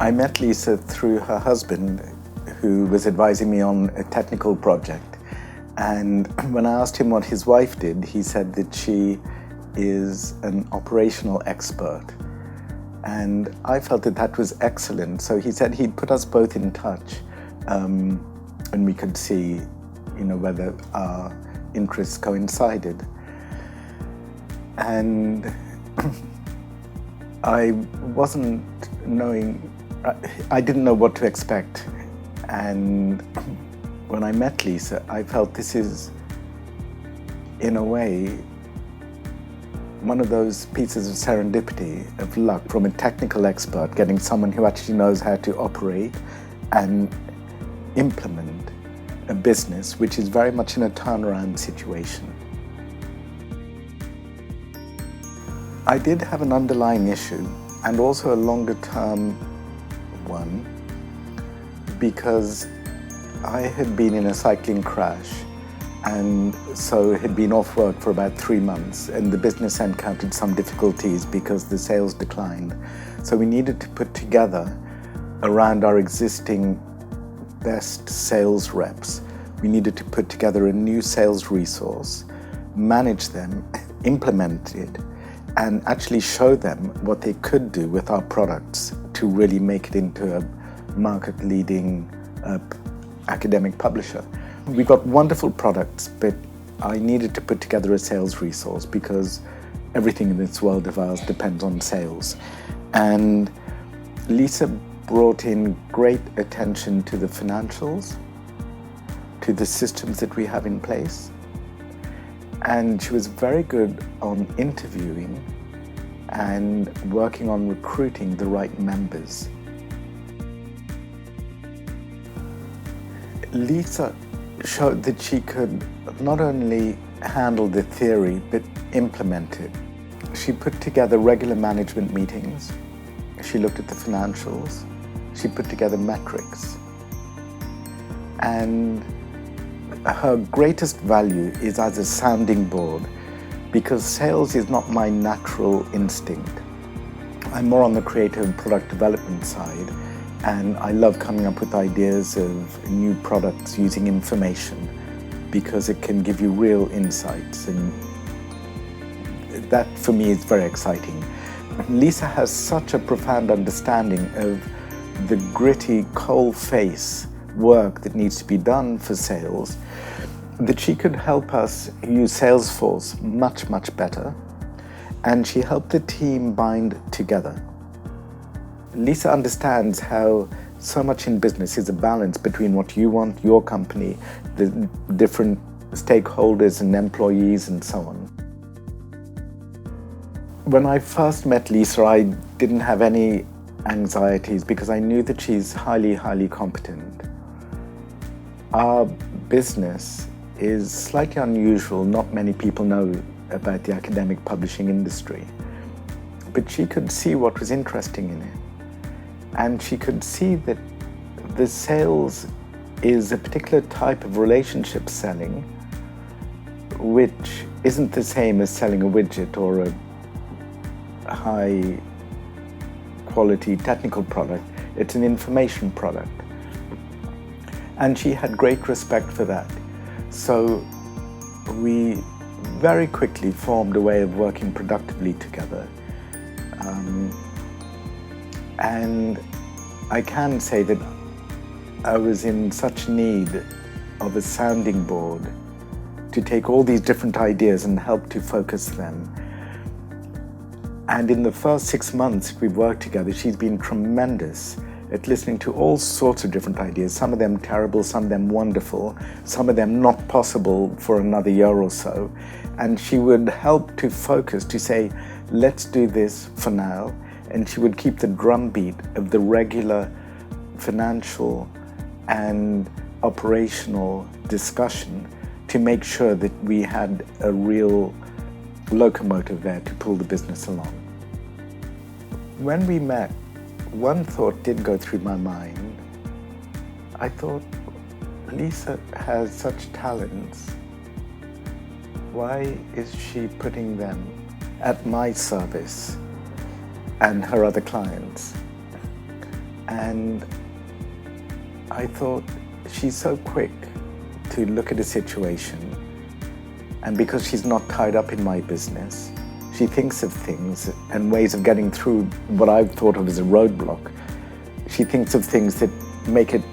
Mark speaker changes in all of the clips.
Speaker 1: I met Lisa through her husband, who was advising me on a technical project. And when I asked him what his wife did, he said that she is an operational expert. And I felt that that was excellent. So he said he'd put us both in touch, and we could see, whether our interests coincided. And I didn't know what to expect. And when I met Lisa, I felt this is, in a way, one of those pieces of serendipity, of luck, from a technical expert getting someone who actually knows how to operate and implement a business which is very much in a turnaround situation. I did have an underlying issue, and also a longer term one, because I had been in a cycling crash, and so had been off work for about 3 months, and the business encountered some difficulties because the sales declined. So we needed to put together, around our existing best sales reps, we needed to put together a new sales resource, manage them, implement it, and actually show them what they could do with our products to really make it into a market-leading academic publisher. We got wonderful products, but I needed to put together a sales resource because everything in this world of ours depends on sales. And Lisa brought in great attention to the financials, to the systems that we have in place. And she was very good on interviewing and working on recruiting the right members. Lisa showed that she could not only handle the theory, but implement it. She put together regular management meetings. She looked at the financials. She put together metrics. And her greatest value is as a sounding board, because sales is not my natural instinct. I'm more on the creative product development side, and I love coming up with ideas of new products using information, because it can give you real insights, and that for me is very exciting. Lisa has such a profound understanding of the gritty, coal-face work that needs to be done for sales, that she could help us use Salesforce much, much better, and she helped the team bind together. Lisa understands how so much in business is a balance between what you want, your company, the different stakeholders and employees and so on. When I first met Lisa, I didn't have any anxieties because I knew that she's highly, highly competent. Our business is slightly unusual. Not many people know about the academic publishing industry, but she could see what was interesting in it. And she could see that the sales is a particular type of relationship selling, which isn't the same as selling a widget or a high quality technical product. It's an information product. And she had great respect for that. So we very quickly formed a way of working productively together. And I can say that I was in such need of a sounding board to take all these different ideas and help to focus them. And in the first 6 months we've worked together, she's been tremendous at listening to all sorts of different ideas, some of them terrible, some of them wonderful, some of them not possible for another year or so. And she would help to focus, to say, let's do this for now. And she would keep the drumbeat of the regular financial and operational discussion to make sure that we had a real locomotive there to pull the business along. When we met, one thought did go through my mind. I thought, Lisa has such talents. Why is she putting them at my service and her other clients? And I thought, she's so quick to look at a situation, and because she's not tied up in my business, she thinks of things and ways of getting through what I've thought of as a roadblock. She thinks of things that make it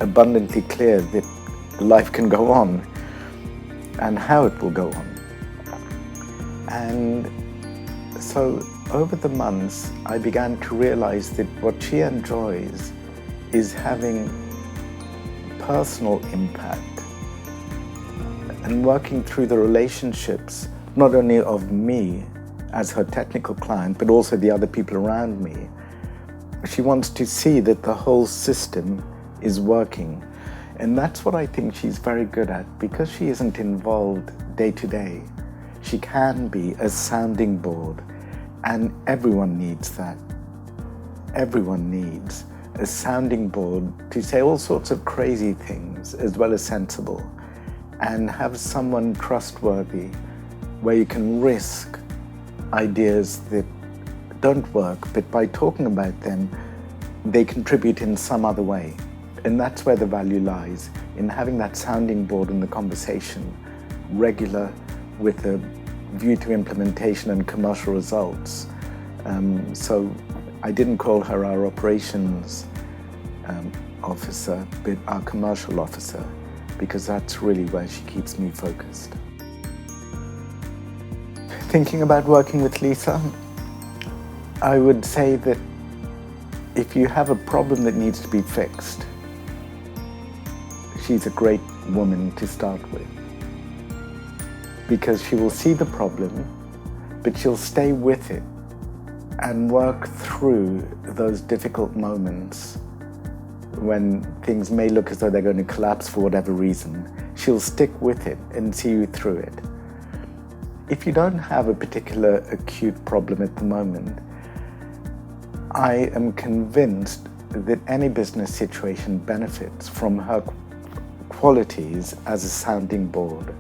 Speaker 1: abundantly clear that life can go on and how it will go on. And so over the months, I began to realize that what she enjoys is having personal impact and working through the relationships, not only of me as her technical client, but also the other people around me. She wants to see that the whole system is working. And that's what I think she's very good at. Because she isn't involved day to day, she can be a sounding board. And everyone needs that. Everyone needs a sounding board to say all sorts of crazy things as well as sensible, and have someone trustworthy where you can risk ideas that don't work, but by talking about them, they contribute in some other way. And that's where the value lies, in having that sounding board in the conversation, regular, with a view to implementation and commercial results. So I didn't call her our operations officer, but our commercial officer, because that's really where she keeps me focused. Thinking about working with Lisa, I would say that if you have a problem that needs to be fixed, she's a great woman to start with, because she will see the problem, but she'll stay with it and work through those difficult moments when things may look as though they're going to collapse for whatever reason. She'll stick with it and see you through it. If you don't have a particular acute problem at the moment, I am convinced that any business situation benefits from her qualities as a sounding board.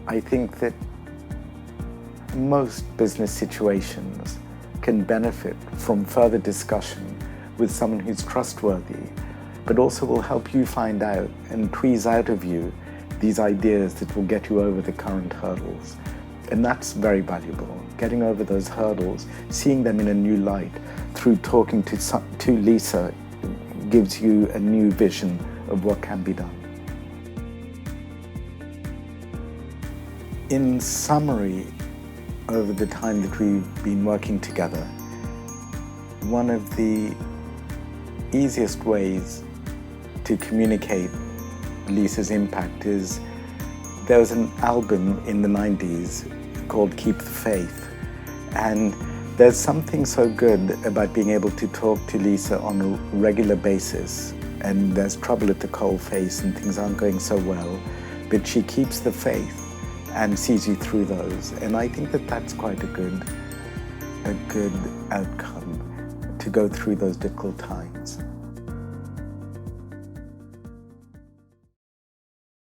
Speaker 1: I think that most business situations can benefit from further discussion with someone who's trustworthy, but also will help you find out and tweeze out of you these ideas that will get you over the current hurdles. And that's very valuable, getting over those hurdles, seeing them in a new light through talking to Lisa gives you a new vision of what can be done. In summary, over the time that we've been working together, one of the easiest ways to communicate Lisa's impact is, there was an album in the 90s called Keep the Faith, and there's something so good about being able to talk to Lisa on a regular basis, and there's trouble at the coalface and things aren't going so well, but she keeps the faith and sees you through those. And I think that that's quite a good outcome to go through those difficult times.